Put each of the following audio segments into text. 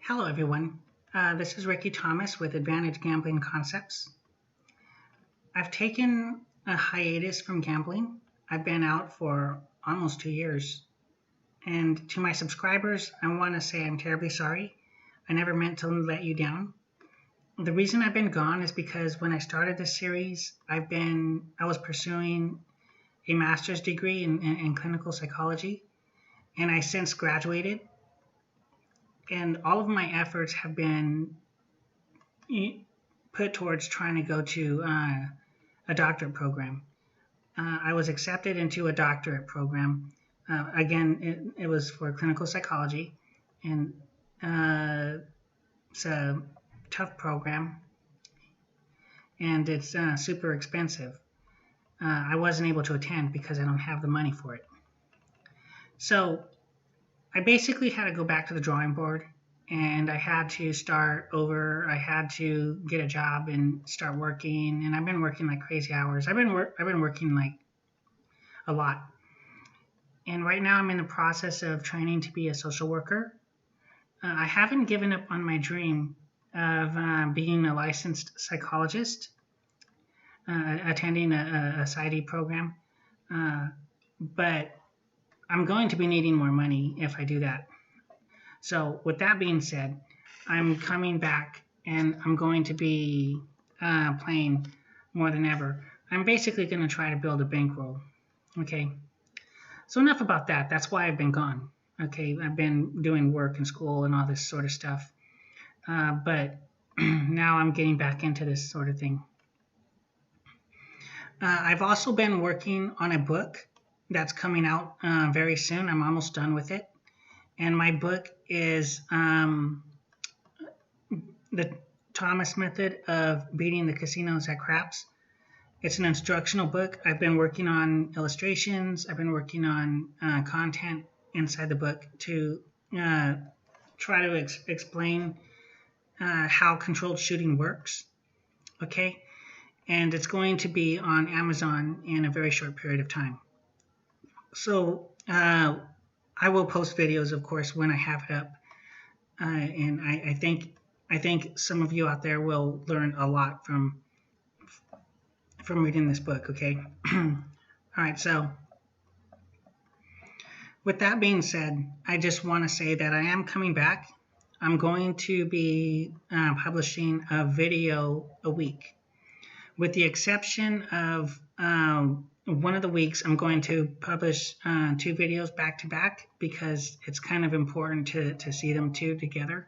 Hello, everyone. This is Ricky Thomas with Advantage Gambling Concepts. I've taken a hiatus from gambling. I've been out for almost 2 years. And to my subscribers, I want to say I'm terribly sorry. I never meant to let you down. The reason I've been gone is because when I started this series, I was pursuing a master's degree in clinical psychology, and I since graduated. And all of my efforts have been put towards trying to go to a doctorate program. I was accepted into a doctorate program. Again, it was for clinical psychology, and it's a tough program, and it's super expensive. I wasn't able to attend because I don't have the money for it. So I basically had to go back to the drawing board, and I had to start over. I had to get a job and start working, and I've been working like crazy hours. I've been working like a lot. And right now I'm in the process of training to be a social worker. I haven't given up on my dream of being a licensed psychologist, attending a PsyD program, but I'm going to be needing more money if I do that. So with that being said, I'm coming back and I'm going to be playing more than ever. I'm basically going to try to build a bankroll. Okay. So enough about that. That's why I've been gone. Okay. I've been doing work in school and all this sort of stuff. But now I'm getting back into this sort of thing. I've also been working on a book that's coming out very soon. I'm almost done with it. And my book is the Thomas Method of Beating the Casinos at Craps. It's an instructional book. I've been working on illustrations. I've been working on content inside the book to try to explain how controlled shooting works. Okay? And it's going to be on Amazon in a very short period of time. So I will post videos, of course, when I have it up. And I think some of you out there will learn a lot from reading this book, okay? All right, so with that being said, I just want to say that I am coming back. I'm going to be publishing a video a week. With the exception of one of the weeks, I'm going to publish 2 videos back to back because it's kind of important to see them two together.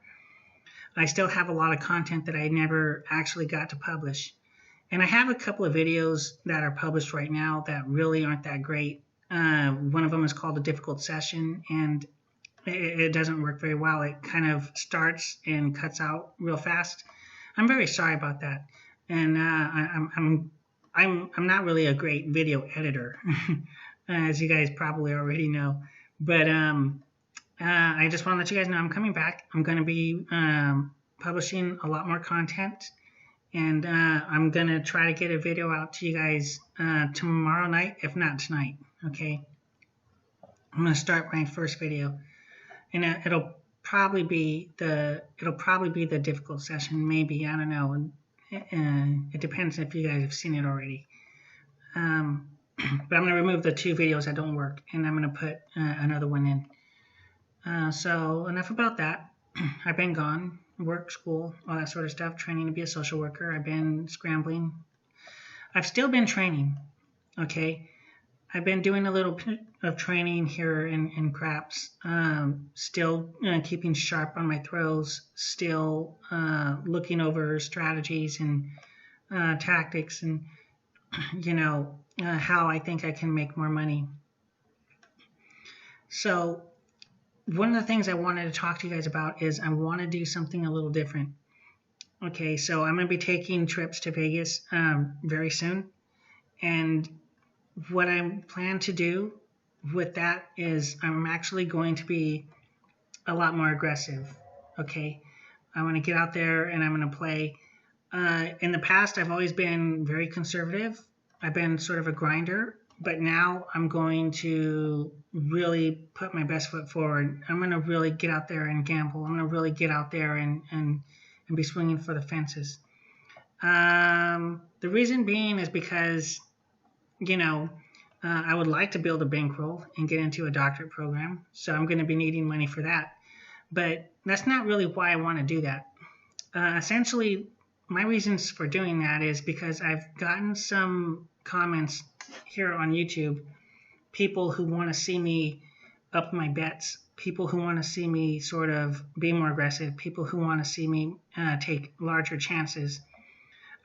I still have a lot of content that I never actually got to publish. And I have a couple of videos that are published right now that really aren't that great. One of them is called A Difficult Session, and it doesn't work very well. It kind of starts and cuts out real fast. I'm very sorry about that. And I'm not really a great video editor, as you guys probably already know. But I just want to let you guys know I'm coming back. I'm going to be publishing a lot more content, and I'm going to try to get a video out to you guys tomorrow night, if not tonight. Okay. I'm going to start my first video, and it'll probably be the difficult session. Maybe, I don't know. It depends if you guys have seen it already. But I'm going to remove the 2 videos that don't work, and I'm going to put another one in. So enough about that. I've been gone, work, school, all that sort of stuff, training to be a social worker. I've been scrambling. I've still been training, okay? I've been doing a little bit of training here in Craps, still keeping sharp on my throws, still looking over strategies and tactics and, how I think I can make more money. So one of the things I wanted to talk to you guys about is I want to do something a little different. Okay, so I'm going to be taking trips to Vegas very soon, and what I plan to do with that is I'm actually going to be a lot more aggressive. Okay, I want to get out there and I'm going to play. In the past, I've always been very conservative. I've been sort of a grinder, but now I'm going to really put my best foot forward. I'm going to really get out there and gamble. I'm going to really get out there and be swinging for the fences. The reason being is because, I would like to build a bankroll and get into a doctorate program. So I'm going to be needing money for that. But that's not really why I want to do that. Essentially, my reasons for doing that is because I've gotten some comments here on YouTube, people who want to see me up my bets, people who want to see me sort of be more aggressive, people who want to see me take larger chances.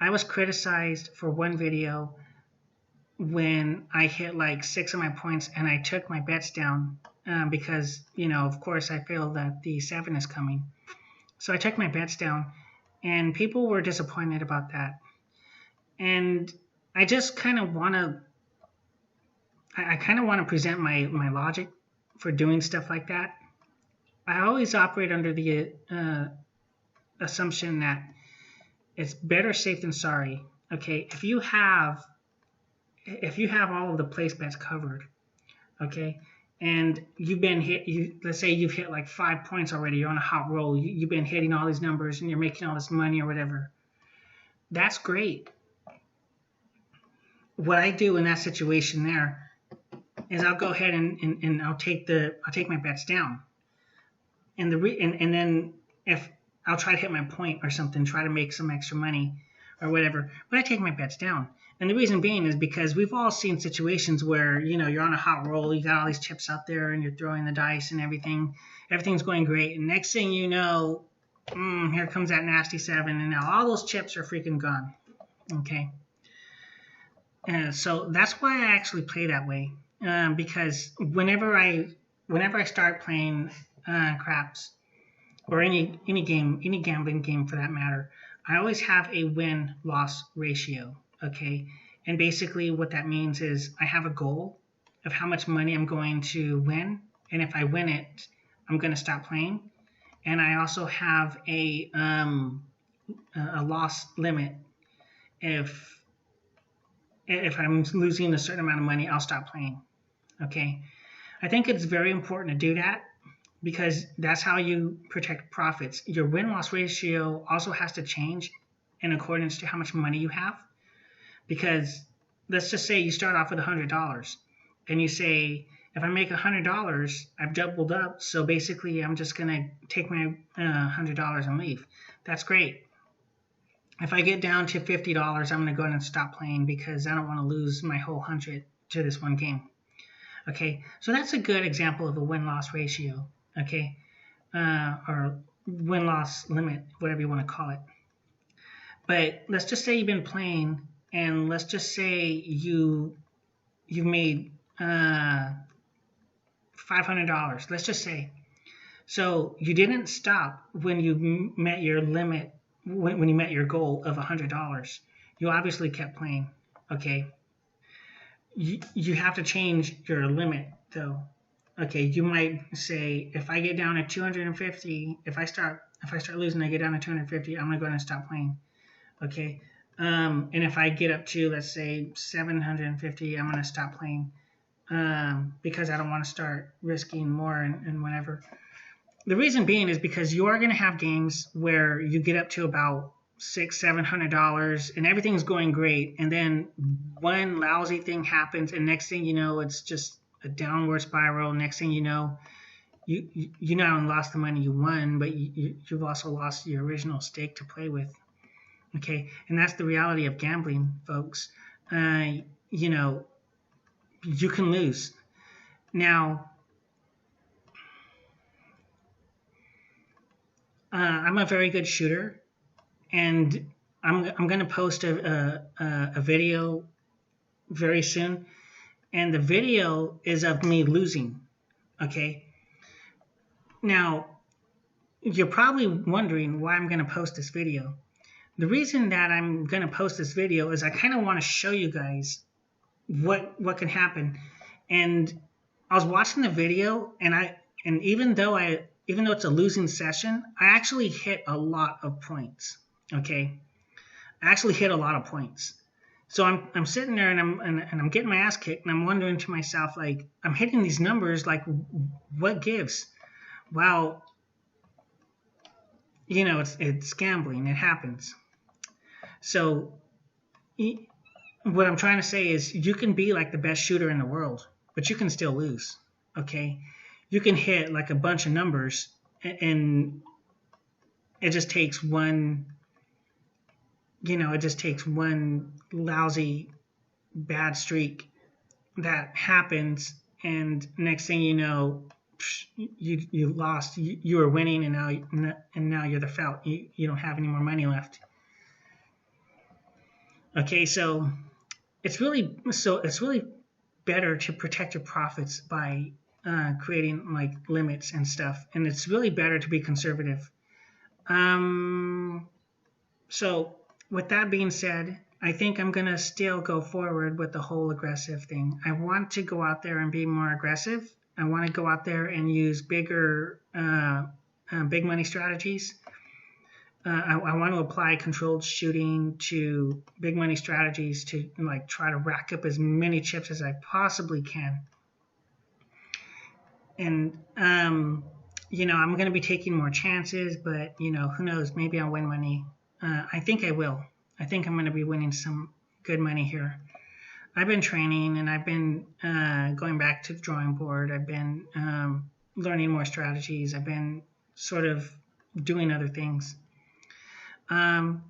I was criticized for one video when I hit like 6 of my points and I took my bets down because, of course I feel that the 7 is coming. So I took my bets down and people were disappointed about that. And I just kind of want to, present my logic for doing stuff like that. I always operate under the assumption that it's better safe than sorry. Okay, if you have all of the place bets covered, okay, and you've been hit, let's say you've hit like 5 points already, you're on a hot roll, you've been hitting all these numbers and you're making all this money or whatever, that's great. What I do in that situation there is I'll go ahead and I'll take my bets down, and then if I'll try to hit my point or something, try to make some extra money or whatever, but I take my bets down. And the reason being is because we've all seen situations where, you're on a hot roll, you got all these chips out there and you're throwing the dice and everything's going great. And next thing you know, here comes that nasty 7, and now all those chips are freaking gone. Okay. So that's why I actually play that way. Because whenever I start playing craps, or any gambling game for that matter, I always have a win-loss ratio, okay? And basically what that means is I have a goal of how much money I'm going to win, and if I win it, I'm going to stop playing. And I also have a loss limit. If I'm losing a certain amount of money, I'll stop playing, okay? I think it's very important to do that, because that's how you protect profits. Your win-loss ratio also has to change in accordance to how much money you have. Because let's just say you start off with $100 and you say, if I make $100, I've doubled up, so basically I'm just going to take my $100 and leave. That's great. If I get down to $50, I'm going to go ahead and stop playing because I don't want to lose my whole 100 to this one game. Okay, so that's a good example of a win-loss ratio. Okay, or win-loss limit, whatever you want to call it. But let's just say you've been playing, and let's just say you made $500. Let's just say. So you didn't stop when you met your limit, when you met your goal of $100. You obviously kept playing. Okay. You have to change your limit though. Okay, you might say, if I get down to 250, if I start losing, I get down to 250, I'm gonna go ahead and stop playing. Okay, and if I get up to, let's say, 750, I'm gonna stop playing because I don't want to start risking more and whatever. The reason being is because you are gonna have games where you get up to about $600-700 and everything's going great, and then one lousy thing happens, and next thing you know, it's just a downward spiral. Next thing you know, you not only lost the money you won, but you've also lost your original stake to play with. Okay, and that's the reality of gambling, folks. You can lose. Now, I'm a very good shooter, and I'm going to post a video very soon. And the video is of me losing, okay? Now, you're probably wondering why I'm going to post this video. The reason that I'm going to post this video is I kind of want to show you guys what can happen. And I was watching the video, and even though it's a losing session, I actually hit a lot of points, okay? I actually hit a lot of points. So I'm sitting there and I'm getting my ass kicked, and I'm wondering to myself, like, I'm hitting these numbers, like, what gives? Well, it's gambling. It happens. So what I'm trying to say is, you can be like the best shooter in the world, but you can still lose. Okay, you can hit like a bunch of numbers, and it just takes one. It just takes one lousy bad streak that happens, and next thing you know, you lost. You were winning, and now you're the felt. You don't have any more money left. Okay, so it's really better to protect your profits by creating like limits and stuff, and it's really better to be conservative. So with that being said, I think I'm going to still go forward with the whole aggressive thing. I want to go out there and be more aggressive. I want to go out there and use bigger, big money strategies. I want to apply controlled shooting to big money strategies to like try to rack up as many chips as I possibly can. And, I'm going to be taking more chances, but, who knows? Maybe I'll win money. I think I will. I think I'm going to be winning some good money here. I've been training, and I've been going back to the drawing board. I've been learning more strategies. I've been sort of doing other things. To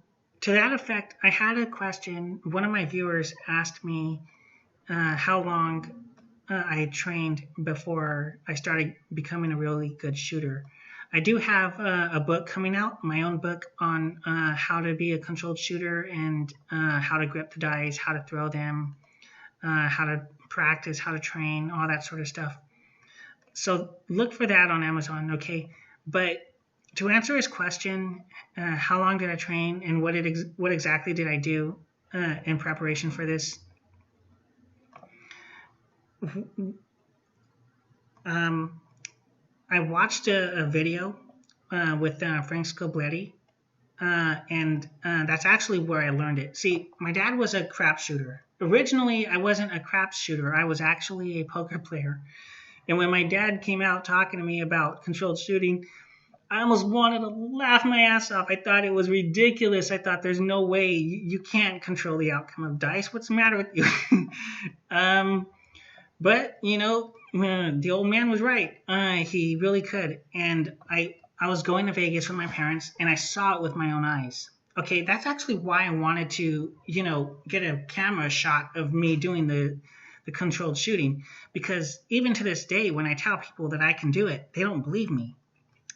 that effect, I had a question. One of my viewers asked me how long I trained before I started becoming a really good shooter. I do have a book coming out, my own book on how to be a controlled shooter, and how to grip the dice, how to throw them, how to practice, how to train, all that sort of stuff. So look for that on Amazon, okay? But to answer his question, how long did I train, and what exactly did I do in preparation for this? I watched a video with Frank Scobletti, and that's actually where I learned it. See, my dad was a crap shooter. Originally, I wasn't a crap shooter. I was actually a poker player. And when my dad came out talking to me about controlled shooting, I almost wanted to laugh my ass off. I thought it was ridiculous. I thought there's no way you can't control the outcome of dice. What's the matter with you? But, the old man was right. He really could. And I was going to Vegas with my parents, and I saw it with my own eyes. Okay, that's actually why I wanted to, get a camera shot of me doing the controlled shooting. Because even to this day, when I tell people that I can do it, they don't believe me.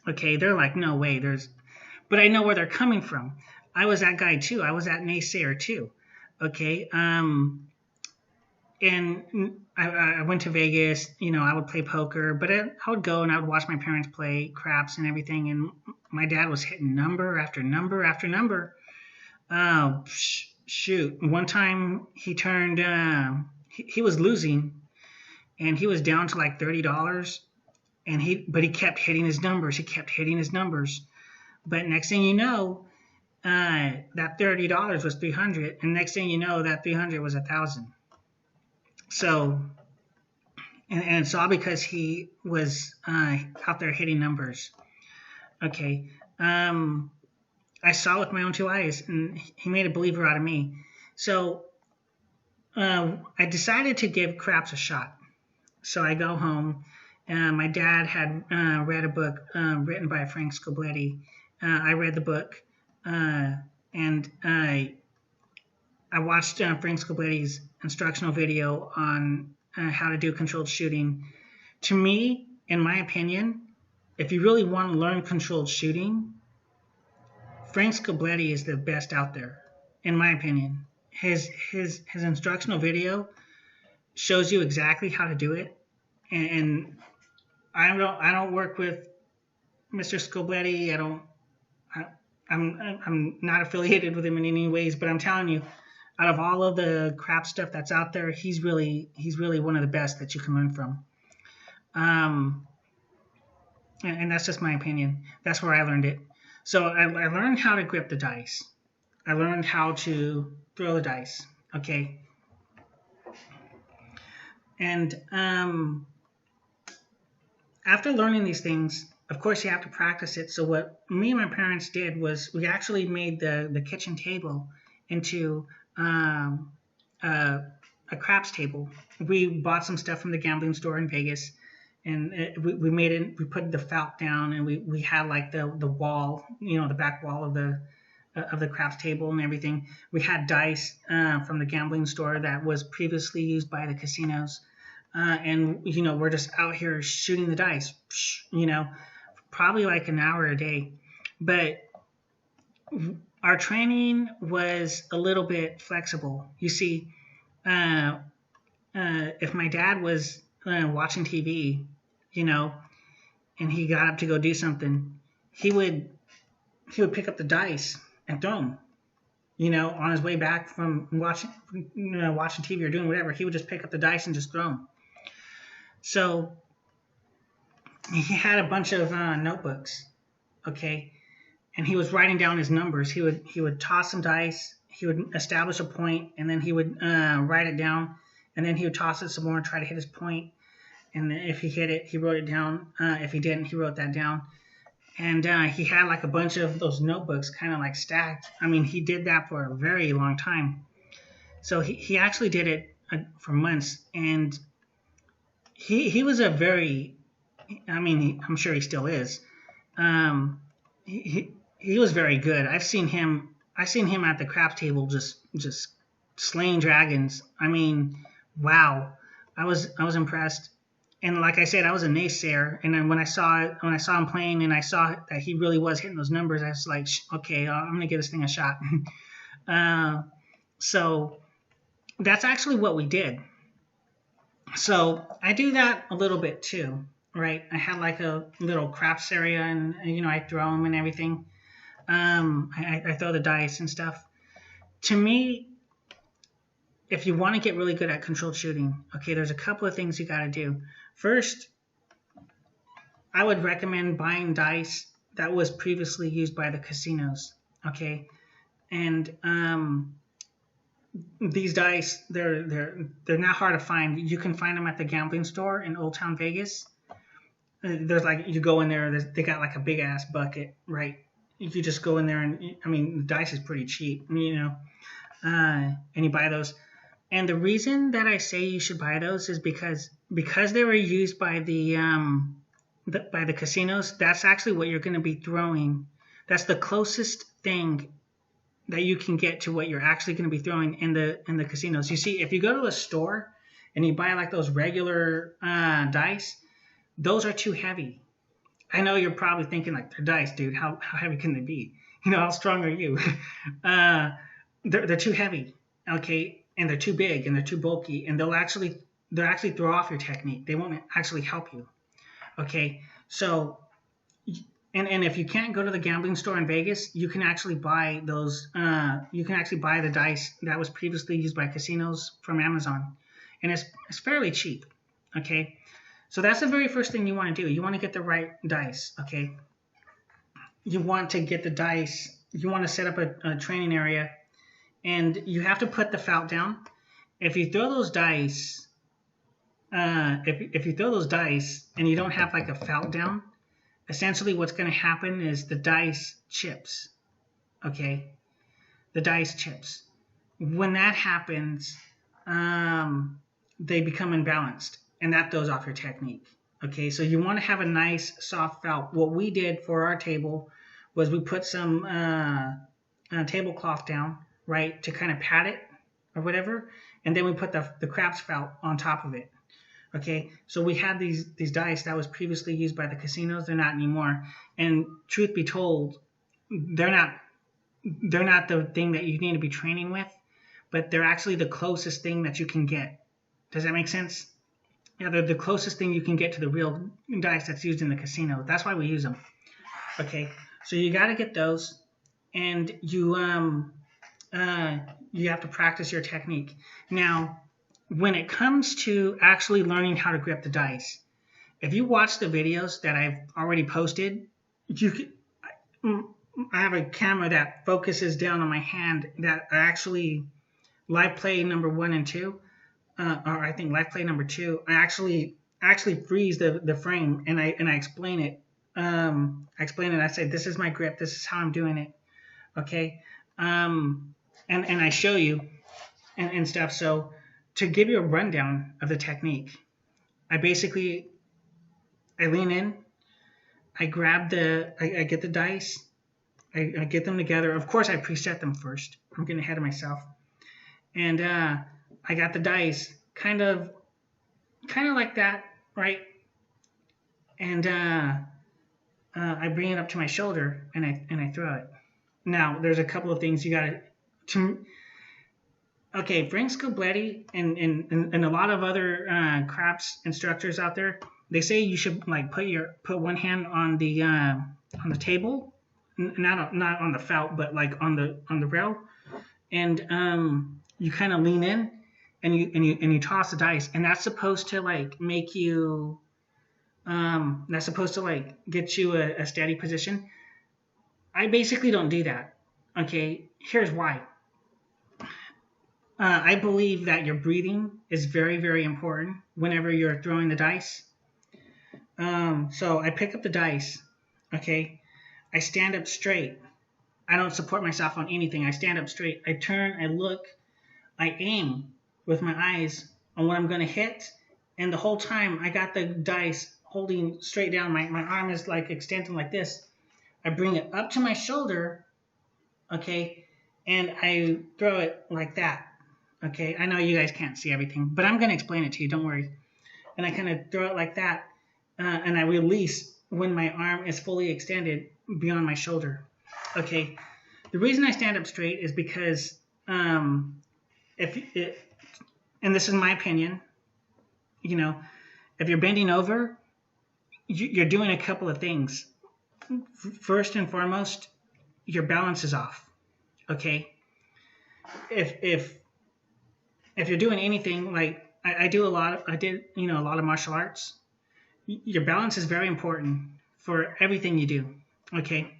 Okay, they're like, no way, but I know where they're coming from. I was that guy too. I was that naysayer too. Okay, and I went to Vegas, I would play poker, but I would go and I would watch my parents play craps and everything, and my dad was hitting number after number after number. Oh, shoot. One time he turned, he was losing, and he was down to like $30, but he kept hitting his numbers. He kept hitting his numbers. But next thing you know, that $30 was $300, and next thing you know, that $300 was $1,000. So, and it's all because he was out there hitting numbers. Okay, I saw with my own two eyes, and he made a believer out of me. So, I decided to give craps a shot. So I go home. My dad had read a book written by Frank Scobletti. I read the book, and I watched Frank Scobletti's instructional video on how to do controlled shooting. To me, in my opinion, if you really want to learn controlled shooting, Frank Scobletti is the best out there, in my opinion. His instructional video shows you exactly how to do it, and I don't work with Mr. Scobletti. I'm not affiliated with him in any ways, but I'm telling you, out of all of the crap stuff that's out there, he's really one of the best that you can learn from. And that's just my opinion. That's where I learned it. So I learned how to grip the dice. I learned how to throw the dice. Okay. And after learning these things, of course, you have to practice it. So what me and my parents did was we actually made the kitchen table into um, a, a craps table. We bought some stuff from the gambling store in Vegas, and we made it. We put the felt down, and we had like the wall, the back wall of the craps table and everything. We had dice from the gambling store that was previously used by the casinos. And we're just out here shooting the dice, probably like an hour a day. But our training was a little bit flexible. You see, if my dad was watching TV, and he got up to go do something, he would pick up the dice and throw them. On his way back from watching TV or doing whatever, he would just pick up the dice and just throw them. So he had a bunch of notebooks, okay, and he was writing down his numbers. He would toss some dice, he would establish a point, and then he would write it down, and then he would toss it some more and try to hit his point. And if he hit it, he wrote it down. If he didn't, he wrote that down. And he had like a bunch of those notebooks kind of like stacked. I mean, he did that for a very long time. So he actually did it for months. And he was a very, I mean, I'm sure he still is. He was very good. I've seen him at the craps table just slaying dragons. I mean, wow. I was impressed. And like I said, I was a naysayer. And then when I saw him playing and I saw that he really was hitting those numbers, I was like, okay, I'm gonna give this thing a shot. So that's actually what we did. So I do that a little bit too, right? I had like a little craps area, and I throw them and everything. I throw the dice and stuff. To me, if you want to get really good at controlled shooting, okay, there's a couple of things you got to do. First, I would recommend buying dice that was previously used by the casinos, okay? And these dice, they're not hard to find. You can find them at the gambling store in Old Town Vegas. There's like, you go in there, they got like a big ass bucket, right? You just go in there and, I mean, the dice is pretty cheap, and you buy those. And the reason that I say you should buy those is because they were used by the casinos. That's actually what you're going to be throwing. That's the closest thing that you can get to what you're actually going to be throwing in the casinos. You see, if you go to a store and you buy like those regular dice, those are too heavy. I know you're probably thinking like, they're dice, dude. How heavy can they be? How strong are you? They're too heavy, okay, and they're too big and they're too bulky, and they'll actually throw off your technique. They won't actually help you, okay. So, and if you can't go to the gambling store in Vegas, you can actually buy those. You can actually buy the dice that was previously used by casinos from Amazon, and it's fairly cheap, okay. So that's the very first thing you want to do. You want to get the right dice, okay? You want to get the dice. You want to set up a training area, and you have to put the felt down. If you throw those dice, if you throw those dice and you don't have like a felt down, essentially what's going to happen is the dice chips, okay? The dice chips. When that happens, they become imbalanced, and that throws off your technique. Okay, so you want to have a nice soft felt. What we did for our table was we put some tablecloth down, right, to kind of pat it or whatever, and then we put the craps felt on top of it. Okay, so we had these dice that was previously used by the casinos. They're not anymore, and truth be told, they're not the thing that you need to be training with, but they're actually the closest thing that you can get. Does that make sense? Yeah, they're the closest thing you can get to the real dice that's used in the casino. That's why we use them. Okay, so you got to get those, and you have to practice your technique. Now, when it comes to actually learning how to grip the dice, if you watch the videos that I've already posted, I have a camera that focuses down on my hand that actually live play number 1 and 2, or I think live play number 2, I actually freeze the frame, and I explain it. I explain it. I say, this is my grip. This is how I'm doing it. Okay. And I show you and stuff. So to give you a rundown of the technique, I lean in, I grab I get the dice, I get them together. Of course, I preset them first. I'm getting ahead of myself. And I got the dice kind of like that, right? And I bring it up to my shoulder and I throw it. Now, there's a couple of things you got to. Okay, Frank Scobletti and a lot of other craps instructors out there, they say you should like put one hand on the table, not on the felt, but like on the rail, and you kind of lean in and you toss the dice, and that's supposed to like make you that's supposed to like get you a steady position. I basically don't do that. Okay, here's why. I believe that your breathing is very, very important whenever you're throwing the dice. So I pick up the dice, okay? I stand up straight. I don't support myself on anything. I stand up straight. I turn, I look, I aim with my eyes on what I'm going to hit. And the whole time I got the dice holding straight down. My arm is like extending like this. I bring it up to my shoulder, okay? And I throw it like that. Okay, I know you guys can't see everything, but I'm going to explain it to you. Don't worry. And I kind of throw it like that, and I release when my arm is fully extended beyond my shoulder. Okay, the reason I stand up straight is because and this is my opinion, if you're bending over, you're doing a couple of things. First and foremost, your balance is off. Okay, if you're doing anything like I did a lot of martial arts, your balance is very important for everything you do. Okay,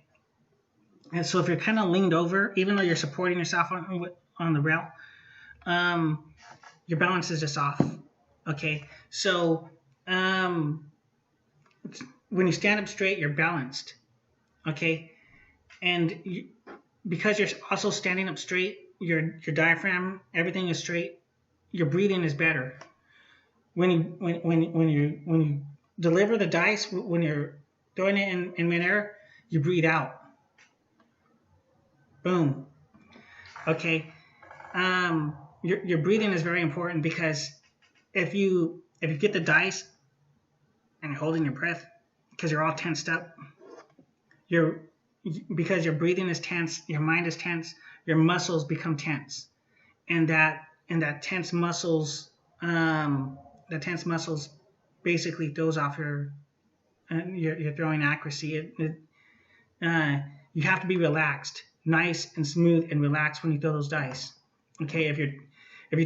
and so if you're kind of leaned over, even though you're supporting yourself on the rail, your balance is just off. Okay, so when you stand up straight, you're balanced. Okay, and because you're also standing up straight, your diaphragm, everything is straight. Your breathing is better. When you deliver the dice, when you're throwing it in midair, you breathe out. Boom. Okay. Your breathing is very important, because if you get the dice and you're holding your breath because you're all tensed up, because your breathing is tense, your mind is tense, your muscles become tense, and that tense muscles, basically throws off your throwing accuracy. You have to be relaxed, nice and smooth and relaxed when you throw those dice. Okay, if you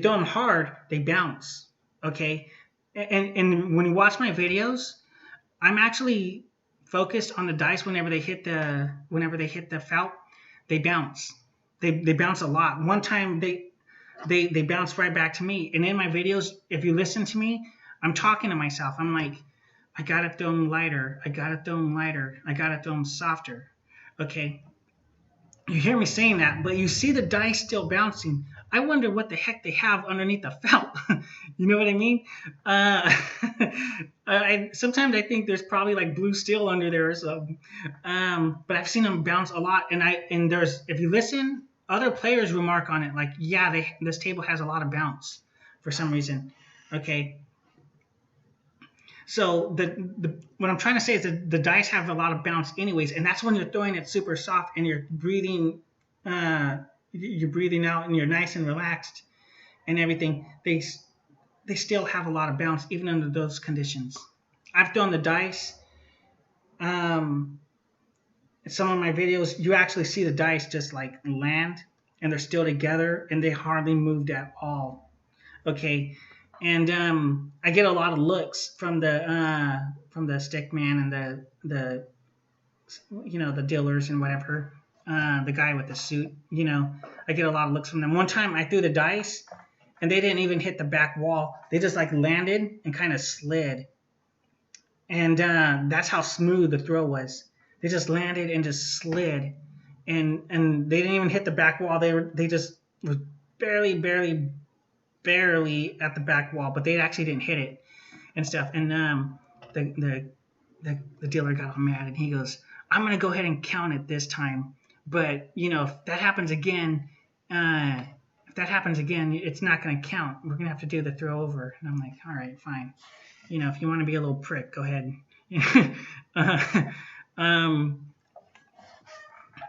throw them hard, they bounce. Okay, and when you watch my videos, I'm actually focused on the dice. Whenever they hit the felt, they bounce. They bounce a lot. One time they bounce right back to me. And in my videos, if you listen to me, I'm talking to myself. I'm like, I gotta throw them lighter. I gotta throw them lighter. I gotta throw them softer. Okay. You hear me saying that, but you see the dice still bouncing. I wonder what the heck they have underneath the felt. You know what I mean? Sometimes I think there's probably like blue steel under there or something. But I've seen them bounce a lot. And there's, if you listen, other players remark on it, like, yeah, this table has a lot of bounce for some reason. Okay. So what I'm trying to say is that the dice have a lot of bounce anyways, and that's when you're throwing it super soft and you're breathing out and you're nice and relaxed and everything. They still have a lot of bounce even under those conditions. I've thrown the dice. In some of my videos, you actually see the dice just like land and they're still together and they hardly moved at all. Okay. And I get a lot of looks from the stick man and the dealers and whatever. the guy with the suit. You know, I get a lot of looks from them. One time I threw the dice and they didn't even hit the back wall. They just like landed and kind of slid. And that's how smooth the throw was. They just landed and just slid. And they didn't even hit the back wall. They just was barely at the back wall, but they actually didn't hit it and stuff. And the dealer got all mad and he goes, "I'm gonna go ahead and count it this time, but you know, if that happens again, it's not gonna count. We're gonna have to do the throw over." And I'm like, "All right, fine. You know, if you want to be a little prick, go ahead."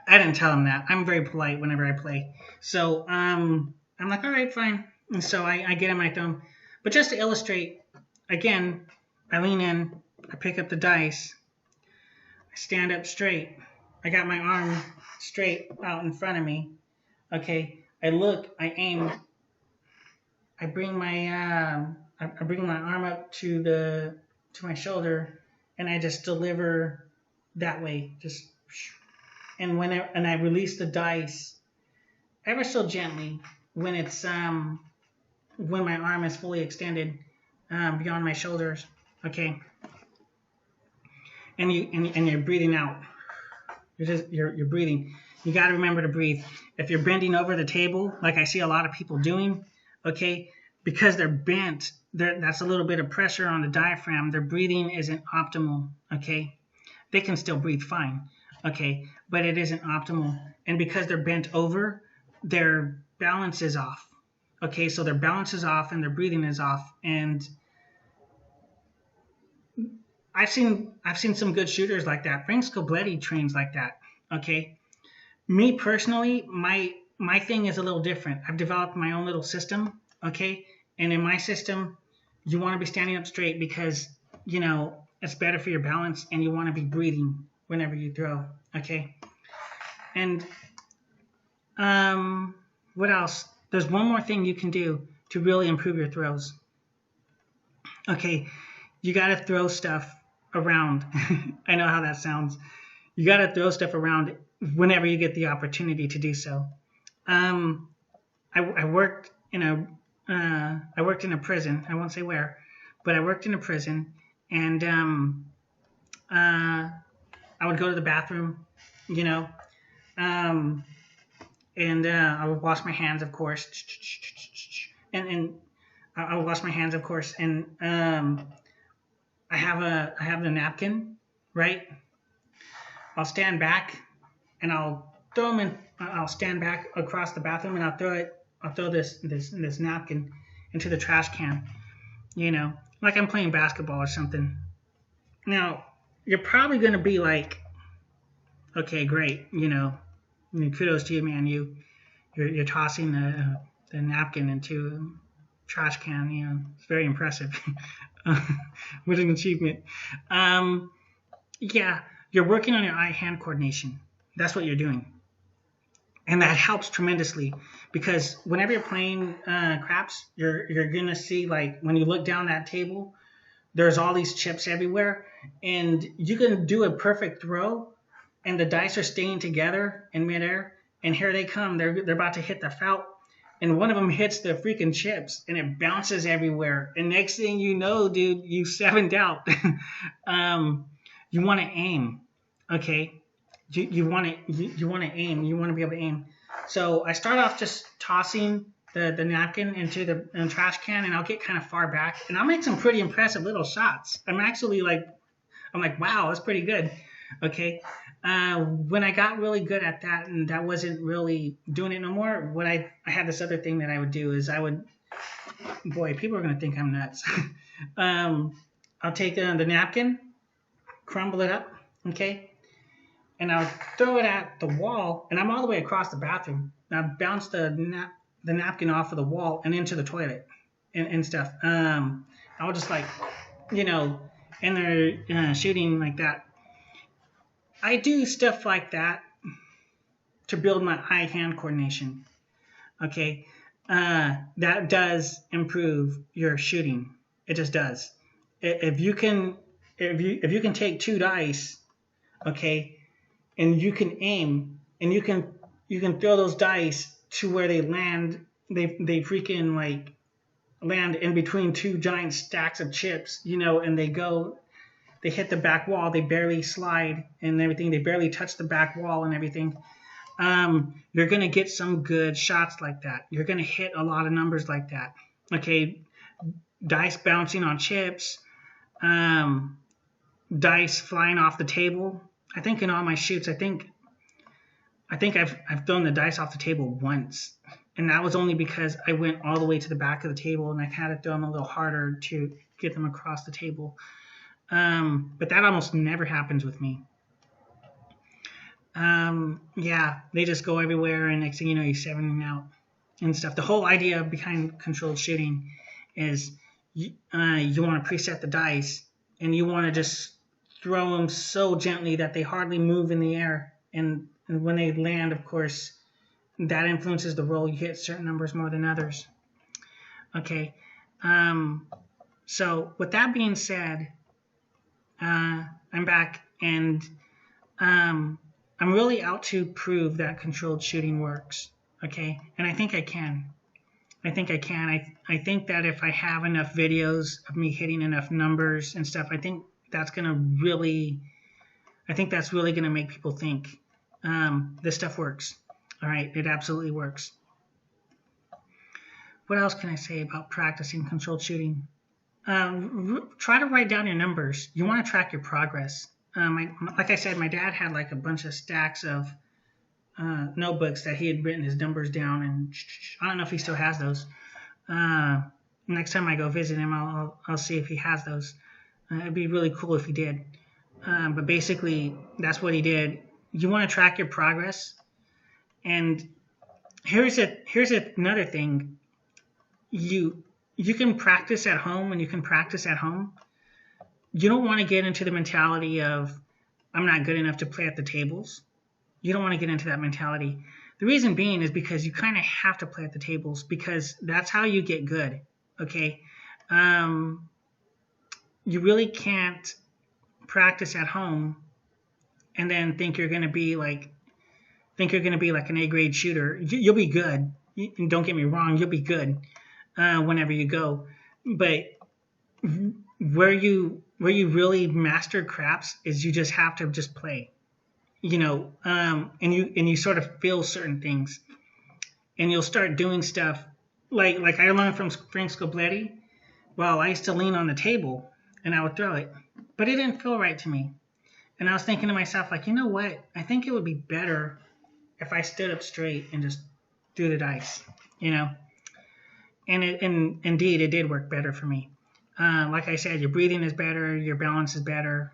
I didn't tell him that. I'm very polite whenever I play. So I'm like, all right, fine. And so I get in my thumb. But just to illustrate, again, I lean in, I pick up the dice, I stand up straight. I got my arm straight out in front of me. Okay, I look, I aim, I bring my arm up to my shoulder, and I just deliver that way, just. And when I release the dice, ever so gently, when it's when my arm is fully extended beyond my shoulders, okay. And you're breathing out. You're breathing. You got to remember to breathe. If you're bending over the table, like I see a lot of people doing, okay, because they're bent, that's a little bit of pressure on the diaphragm. Their breathing isn't optimal, okay. They can still breathe fine. Okay, but it isn't optimal. And because they're bent over, their balance is off. Okay, so their balance is off and their breathing is off. And I've seen some good shooters like that. Frank Scobletti trains like that. Okay, me personally, my thing is a little different. I've developed my own little system. Okay, and in my system, you want to be standing up straight because you know it's better for your balance, and you want to be breathing whenever you throw, okay? And what else? There's one more thing you can do to really improve your throws. Okay, you got to throw stuff around. I know how that sounds. You got to throw stuff around whenever you get the opportunity to do so. I worked in a prison. I won't say where, but I worked in a prison, and I would go to the bathroom, you know, and I would wash my hands, of course, and I would wash my hands, of course, and I have the napkin, right? I'll stand back, and I'll throw them in. I'll stand back across the bathroom, and I'll throw this napkin into the trash can, you know, like I'm playing basketball or something. Now, you're probably going to be like, okay, great, you know, kudos to you, man. You're tossing the napkin into a trash can. You know, it's very impressive. What an achievement. Yeah, you're working on your eye-hand coordination. That's what you're doing. And that helps tremendously because whenever you're playing craps, you're going to see, like, when you look down that table, there's all these chips everywhere, and you can do a perfect throw, and the dice are staying together in midair, and here they come. They're about to hit the felt, and one of them hits the freaking chips, and it bounces everywhere. And next thing you know, dude, you sevened out. You want to aim, okay? You want to aim. You want to be able to aim. So I start off just tossing the napkin into the trash can, and I'll get kind of far back, and I'll make some pretty impressive little shots. I'm like, wow, that's pretty good. Okay. When I got really good at that, and that wasn't really doing it no more, I had this other thing that I would do is boy, people are going to think I'm nuts. I'll take the napkin, crumble it up, okay, and I'll throw it at the wall, and I'm all the way across the bathroom. And I'll bounce the napkin off of the wall and into the toilet and stuff. I'll just, like, you know, and they're shooting like that. I do stuff like that to build my eye-hand coordination. Okay, that does improve your shooting. It just does. If you can take two dice, okay, and you can aim and you can throw those dice to where they land. They freaking like land in between two giant stacks of chips, and they hit the back wall. They barely slide and everything. They barely touch the back wall and everything. You're going to get some good shots like that. You're going to hit a lot of numbers like that. Okay, dice bouncing on chips, dice flying off the table. I think in all my shoots, I think I've thrown the dice off the table once, and that was only because I went all the way to the back of the table and I had to throw them a little harder to get them across the table. But that almost never happens with me. Yeah, they just go everywhere, and next thing you know, you're 7-ing out and stuff. The whole idea behind controlled shooting is you want to preset the dice, and you want to just throw them so gently that they hardly move in the air. And when they land, of course, that influences the roll. You hit certain numbers more than others. Okay. So with that being said, I'm back, and I'm really out to prove that controlled shooting works. Okay, and I think I can. I think that if I have enough videos of me hitting enough numbers and stuff, I think that's really gonna make people think this stuff works. All right, it absolutely works. What else can I say about practicing controlled shooting? Try to write down your numbers. You want to track your progress. Like I said, my dad had like a bunch of stacks of notebooks that he had written his numbers down, and I don't know if he still has those. Next time I go visit him, I'll see if he has those. It'd be really cool if he did. But basically, that's what he did. You want to track your progress. And here's another thing. You can practice at home when you can practice at home. You don't want to get into the mentality of, I'm not good enough to play at the tables. You don't want to get into that mentality. The reason being is because you kind of have to play at the tables, because that's how you get good. Okay. You really can't practice at home and then think you're going to be like an A-grade shooter. You'll be good. And don't get me wrong, you'll be good whenever you go. But where you really master craps is you just have to just play, and you sort of feel certain things, and you'll start doing stuff like I learned from Frank Scobletti. Well, I used to lean on the table and I would throw it, but it didn't feel right to me. And I was thinking to myself, like, you know what? I think it would be better if I stood up straight and just threw the dice, And indeed, it did work better for me. Like I said, your breathing is better, your balance is better.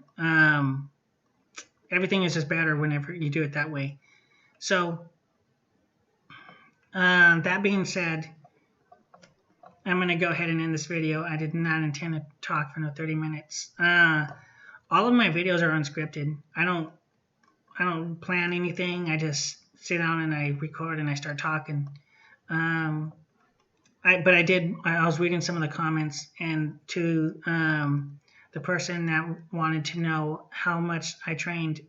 Everything is just better whenever you do it that way. So, that being said, I'm going to go ahead and end this video. I did not intend to talk for 30 minutes. All of my videos are unscripted. I don't plan anything. I just sit down and I record and I start talking. I was reading some of the comments, and to the person that wanted to know how much I trained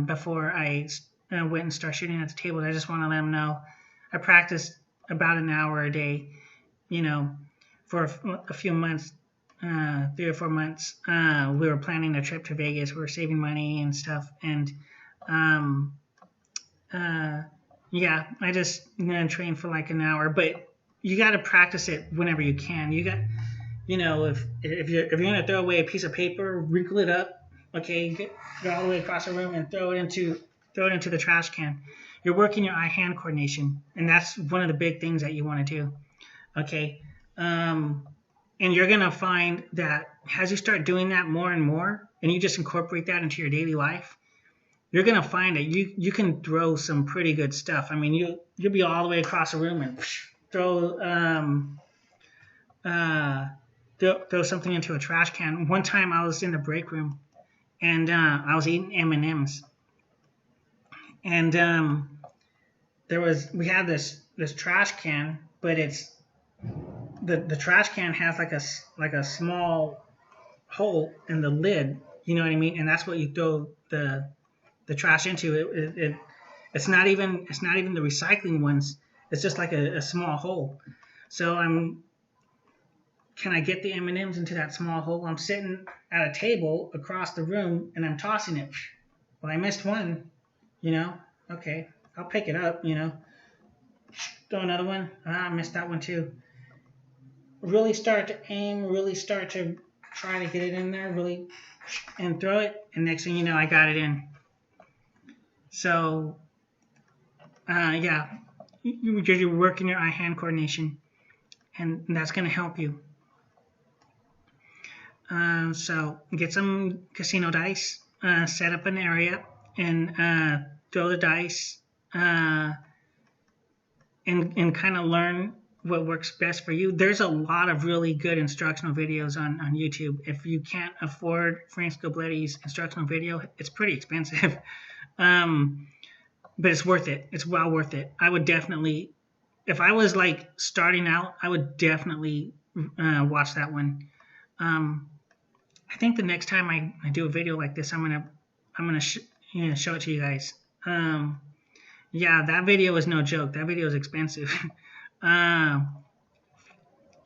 before I went and started shooting at the table, I just want to let them know I practiced about an hour a day, for a few months, 3 or 4 months. We were planning a trip to Vegas. We were saving money and stuff, and yeah, I just trained for like an hour, but you got to practice it whenever you can. You got, if you're gonna throw away a piece of paper, wrinkle it up, okay, go all the way across the room and throw it into the trash can. You're working your eye-hand coordination, and that's one of the big things that you want to do, okay. And you're gonna find that as you start doing that more and more, and you just incorporate that into your daily life, you're gonna find that you can throw some pretty good stuff. I mean, you'll be all the way across the room and throw something into a trash can. One time I was in the break room, and I was eating M&Ms, and we had this trash can, but it's the trash can has like a small hole in the lid, you know what I mean? And that's what you throw the trash into. It's not even the recycling ones. It's just like a small hole. So can I get the M&Ms into that small hole? I'm sitting at a table across the room and I'm tossing it. Well, I missed one, Okay, I'll pick it up, Throw another one. I missed that one too. Really start to aim, really start to try to get it in there, really, and throw it. And next thing you know, I got it in. So, yeah, you're working your eye-hand coordination, and that's going to help you. So get some casino dice, set up an area, and throw the dice, and kind of learn what works best for you. There's a lot of really good instructional videos on YouTube. If you can't afford Frank Scobletti's instructional video, it's pretty expensive, but it's worth it. It's well worth it. I would definitely, if I was like starting out, I would definitely watch that one. I think the next time I do a video like this, I'm gonna show it to you guys. Yeah, that video is no joke. That video is expensive.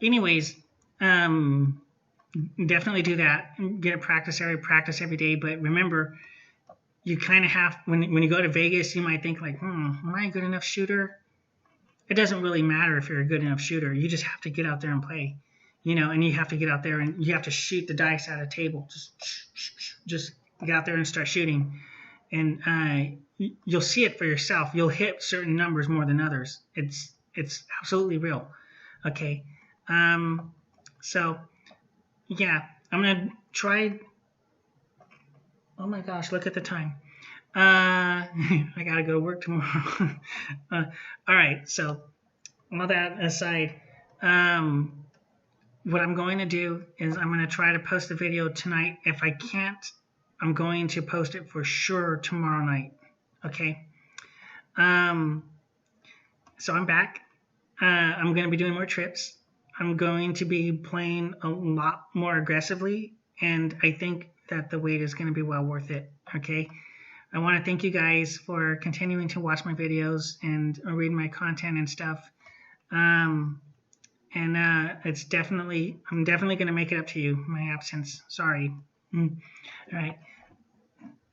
Anyways, definitely do that. Get a practice every day. But remember, you kind of have, when you go to Vegas, you might think like, am I a good enough shooter? It doesn't really matter if you're a good enough shooter. You just have to get out there and play. And you have to get out there and you have to shoot the dice at a table. Just get out there and start shooting. And you'll see it for yourself. You'll hit certain numbers more than others. It's absolutely real. Okay. So, yeah, I'm going to try. Oh my gosh, look at the time. I got to go to work tomorrow. All right. So, all that aside, what I'm going to do is I'm going to try to post the video tonight. If I can't, I'm going to post it for sure tomorrow night. Okay. So I'm back. I'm going to be doing more trips. I'm going to be playing a lot more aggressively, and I think that the wait is going to be well worth it. Okay. I want to thank you guys for continuing to watch my videos and read my content and stuff. And I'm definitely going to make it up to you, my absence. Sorry. All right.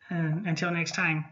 Until next time.